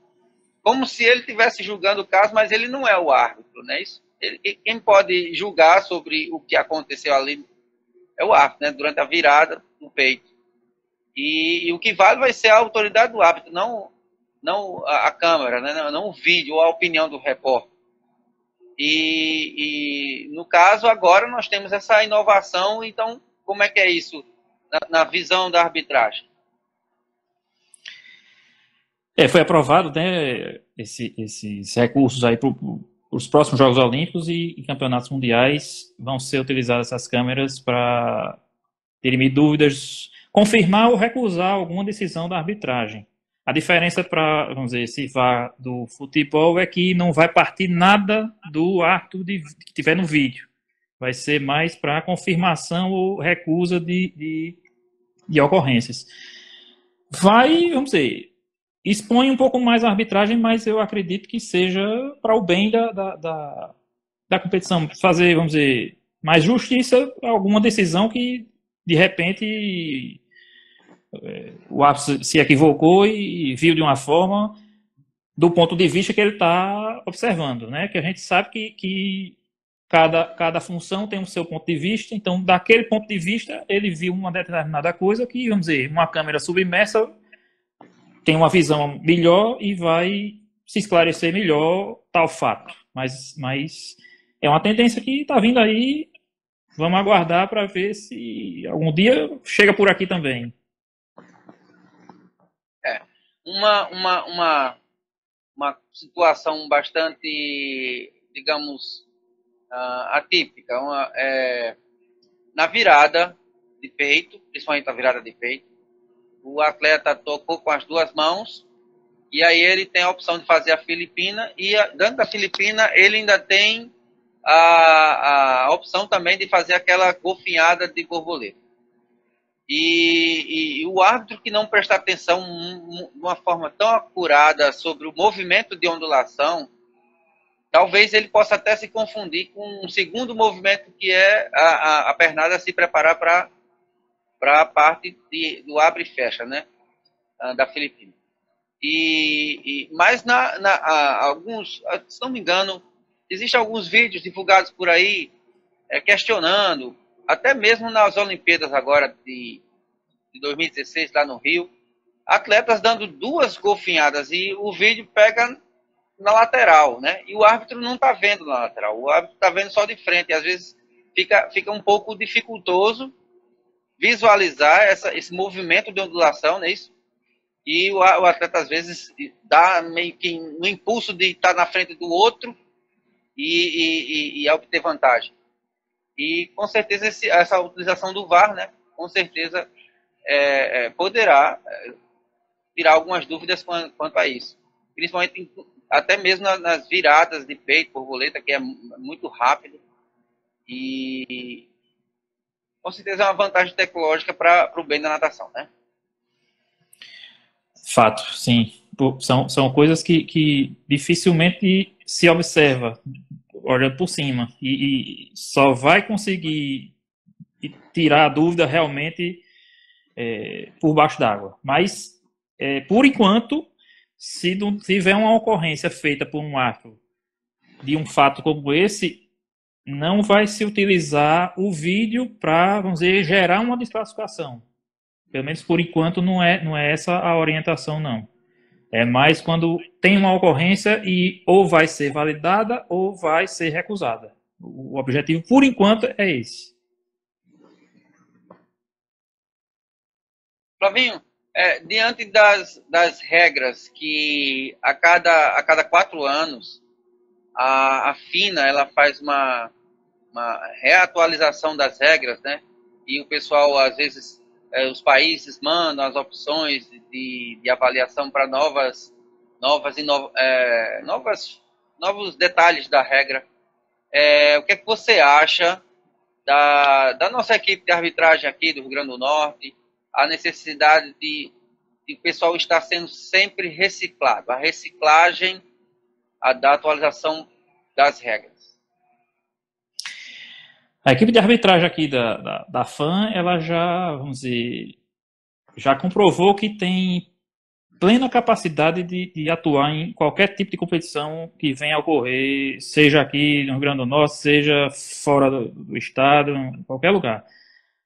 como se ele estivesse julgando o caso, mas ele não é o árbitro, né? Quem pode julgar sobre o que aconteceu ali é o árbitro, né? Durante a virada do peito. E o que vale vai ser a autoridade do árbitro, não a câmera, né? Não o vídeo ou a opinião do repórter. E no caso, agora nós temos essa inovação, então como é que é isso na visão da arbitragem? Foi aprovado, né, esses recursos aí para os próximos Jogos Olímpicos e campeonatos mundiais. Vão ser utilizadas essas câmeras para dirimir dúvidas, confirmar ou recusar alguma decisão da arbitragem. A diferença para, vamos dizer, esse VAR do futebol é que não vai partir nada do ato que tiver no vídeo. Vai ser mais para confirmação ou recusa de ocorrências. Vai, vamos dizer, expõe um pouco mais a arbitragem, mas eu acredito que seja para o bem da competição. Fazer, vamos dizer, mais justiça a alguma decisão que, de repente, o árbitro se equivocou e viu de uma forma do ponto de vista que ele está observando, né? Que a gente sabe que cada função tem o seu ponto de vista, então daquele ponto de vista ele viu uma determinada coisa que, vamos dizer, uma câmera submersa tem uma visão melhor e vai se esclarecer melhor tal fato, mas é uma tendência que está vindo aí, vamos aguardar para ver se algum dia chega por aqui também. Uma situação bastante, digamos, atípica, na virada de peito, principalmente na virada de peito, o atleta tocou com as duas mãos e aí ele tem a opção de fazer a Filipina e dentro da Filipina ele ainda tem a opção também de fazer aquela golfinhada de borboleta. E o árbitro que não prestar atenção de uma forma tão acurada sobre o movimento de ondulação, talvez ele possa até se confundir com um segundo movimento, que é a pernada se preparar para a parte do abre e fecha, né, da Filipina. Mas alguns, se não me engano, existem alguns vídeos divulgados por aí questionando, até mesmo nas Olimpíadas agora de 2016, lá no Rio, atletas dando duas golfinhadas e o vídeo pega na lateral, né? E o árbitro não está vendo na lateral, o árbitro está vendo só de frente. E às vezes fica um pouco dificultoso visualizar esse movimento de ondulação, não é isso? E o atleta às vezes dá meio que no impulso de estar na frente do outro e obter vantagem. E com certeza essa utilização do VAR, né, com certeza poderá tirar algumas dúvidas quanto a isso. Principalmente até mesmo nas viradas de peito, borboleta, que é muito rápido. E com certeza é uma vantagem tecnológica para o bem da natação, né? Fato, sim. São coisas que dificilmente se observa olhando por cima, e só vai conseguir tirar a dúvida realmente por baixo d'água. Mas, por enquanto, se não tiver uma ocorrência feita por um árbitro de um fato como esse, não vai se utilizar o vídeo para, vamos dizer, gerar uma desclassificação. Pelo menos por enquanto não é essa a orientação, não. É mais quando tem uma ocorrência e ou vai ser validada ou vai ser recusada. O objetivo, por enquanto, é esse. Flavinho, diante das regras que a cada 4 anos a FINA ela faz uma reatualização das regras, né? E o pessoal, às vezes, os países mandam as opções de avaliação para novos detalhes da regra. O que é que você acha da nossa equipe de arbitragem aqui do Rio Grande do Norte, a necessidade de o pessoal estar sendo sempre reciclado, a reciclagem da atualização das regras? A equipe de arbitragem aqui da FAN, ela já, vamos dizer, já comprovou que tem plena capacidade de atuar em qualquer tipo de competição que venha a ocorrer, seja aqui no Rio Grande do Norte, seja fora do estado, em qualquer lugar.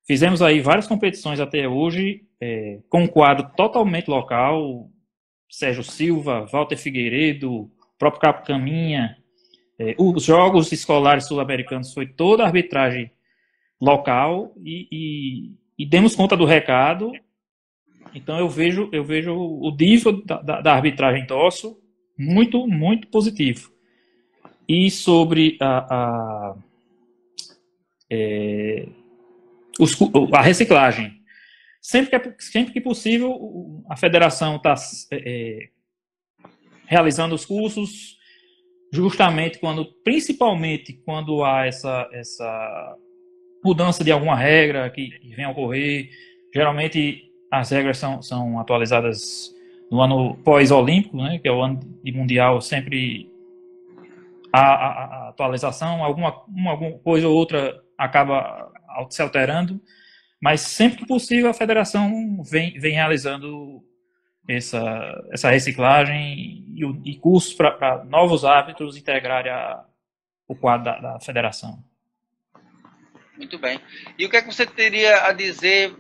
Fizemos aí várias competições até hoje, com um quadro totalmente local, Sérgio Silva, Walter Figueiredo, o próprio Capo Caminha. Os jogos escolares sul-americanos foi toda a arbitragem local e demos conta do recado. Então eu vejo o nível da arbitragem torso muito, muito positivo. E sobre a reciclagem, sempre que possível, a federação está realizando os cursos, justamente principalmente quando há essa mudança de alguma regra que vem a ocorrer. Geralmente as regras são atualizadas no ano pós-olímpico, né, que é o ano de mundial, sempre a atualização, alguma coisa ou outra acaba se alterando, mas sempre que possível a federação vem realizando essa reciclagem e cursos para novos árbitros integrarem o quadro da federação. Muito bem. E o que é que você teria a dizer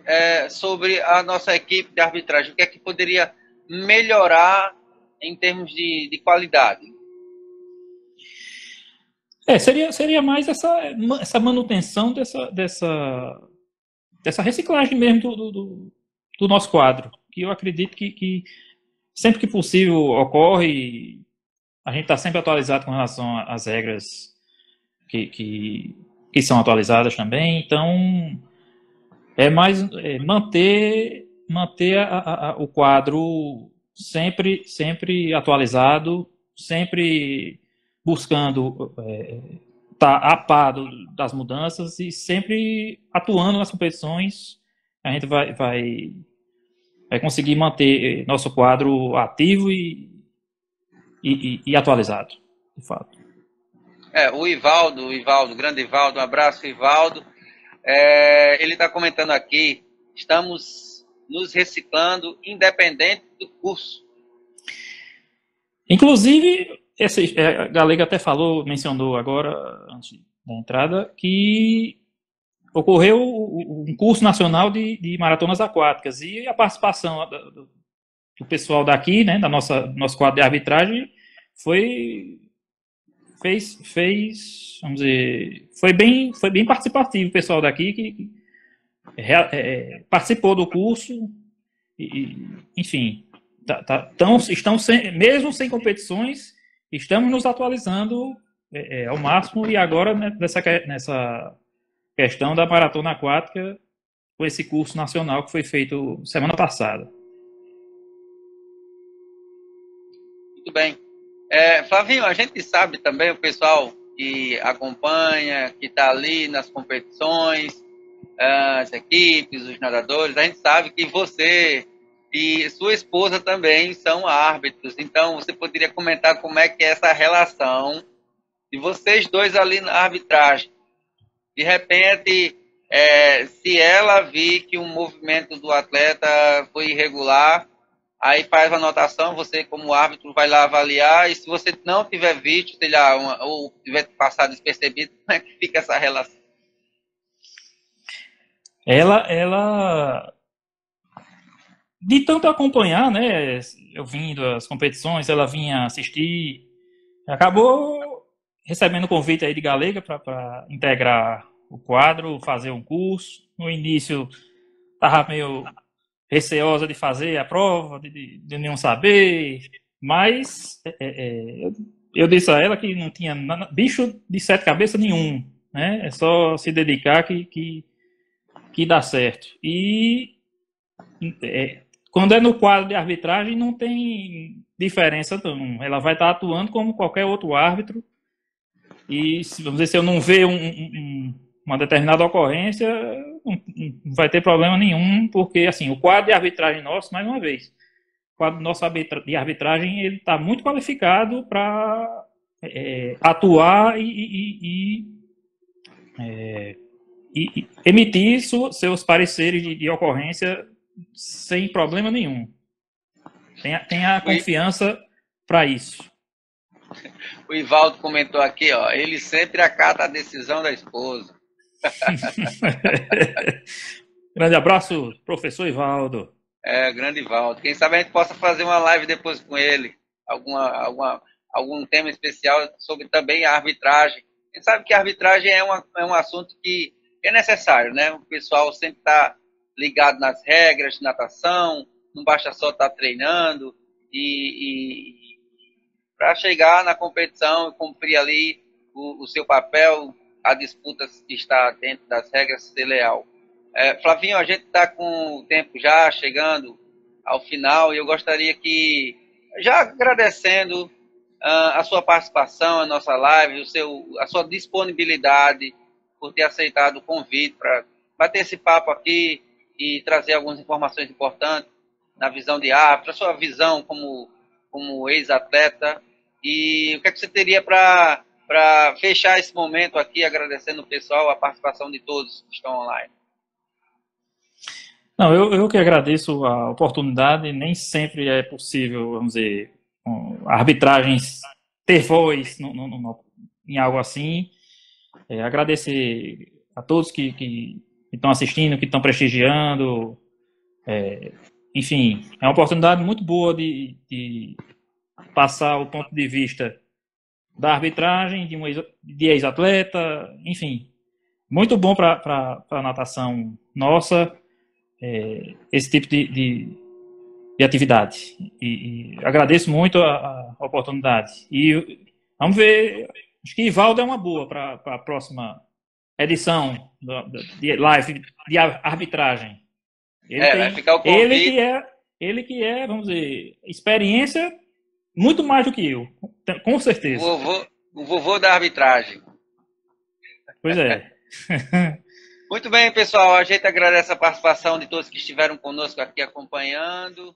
sobre a nossa equipe de arbitragem? O que é que poderia melhorar em termos de qualidade? Seria mais essa manutenção dessa reciclagem mesmo do nosso quadro, que eu acredito que sempre que possível ocorre. A gente está sempre atualizado com relação às regras que são atualizadas também. Então, é mais manter o quadro sempre atualizado, sempre buscando estar a par das mudanças e sempre atuando nas competições. A gente vai conseguir manter nosso quadro ativo e atualizado, de fato. O Ivaldo, grande Ivaldo, um abraço, Ivaldo. Ele está comentando aqui, estamos nos reciclando independente do curso. Inclusive, a Galega até mencionou agora, antes da entrada, que ocorreu um curso nacional de maratonas aquáticas e a participação do pessoal daqui, né, nosso quadro de arbitragem, vamos dizer, foi bem participativo o pessoal daqui que participou do curso enfim, mesmo sem competições, estamos nos atualizando ao máximo e agora nessa questão da maratona aquática com esse curso nacional que foi feito semana passada. Muito bem. Flavinho, a gente sabe também, o pessoal que acompanha, que está ali nas competições, as equipes, os nadadores, a gente sabe que você e sua esposa também são árbitros. Então, você poderia comentar como é que é essa relação de vocês dois ali na arbitragem. De repente, se ela vir que um movimento do atleta foi irregular, aí faz a anotação, você como árbitro vai lá avaliar, e se você não tiver visto, sei lá, ou tiver passado despercebido, como é que fica essa relação? Ela de tanto acompanhar, né, eu vindo às competições, ela vinha assistir, acabou recebendo convite aí de Galega para integrar o quadro, fazer um curso. No início estava meio receosa de fazer a prova, de não saber, mas eu disse a ela que não tinha bicho de sete cabeças nenhum, né? É só se dedicar que dá certo. E quando é no quadro de arbitragem não tem diferença não. Ela vai estar atuando como qualquer outro árbitro e vamos dizer, se eu não ver uma determinada ocorrência, não vai ter problema nenhum, porque assim, o quadro de arbitragem nosso, mais uma vez, o quadro nosso de arbitragem, ele está muito qualificado para atuar e emitir seus pareceres de ocorrência sem problema nenhum. Tenha confiança para isso. O Ivaldo comentou aqui, ó, ele sempre acata a decisão da esposa. Grande abraço, professor Ivaldo. Grande Ivaldo. Quem sabe a gente possa fazer uma live depois com ele, algum tema especial sobre também a arbitragem. A gente sabe que a arbitragem é um assunto que é necessário, né? O pessoal sempre está ligado nas regras de natação, não basta só estar treinando e para chegar na competição e cumprir ali o seu papel, a disputa está dentro das regras, ser leal. Flavinho, a gente está com o tempo já chegando ao final e eu gostaria que, já agradecendo a sua participação na nossa live, a sua disponibilidade por ter aceitado o convite para bater esse papo aqui e trazer algumas informações importantes na visão de árbitro, a sua visão como ex-atleta, e o que é que você teria para fechar esse momento aqui, agradecendo o pessoal, a participação de todos que estão online. Não, eu que agradeço a oportunidade. Nem sempre é possível, vamos dizer, arbitragens ter voz em algo assim. Agradecer a todos que estão assistindo, que estão prestigiando. Enfim, é uma oportunidade muito boa de passar o ponto de vista da arbitragem, de ex-atleta, enfim. Muito bom para a natação nossa, esse tipo de atividade. E agradeço muito a oportunidade. E vamos ver, acho que Ivaldo é uma boa para a próxima edição de live de arbitragem. Vai ficar o convite. Ele que é, vamos dizer, experiência muito mais do que eu, com certeza. O vovô da arbitragem. Pois é. Muito bem, pessoal. A gente agradece a participação de todos que estiveram conosco aqui acompanhando.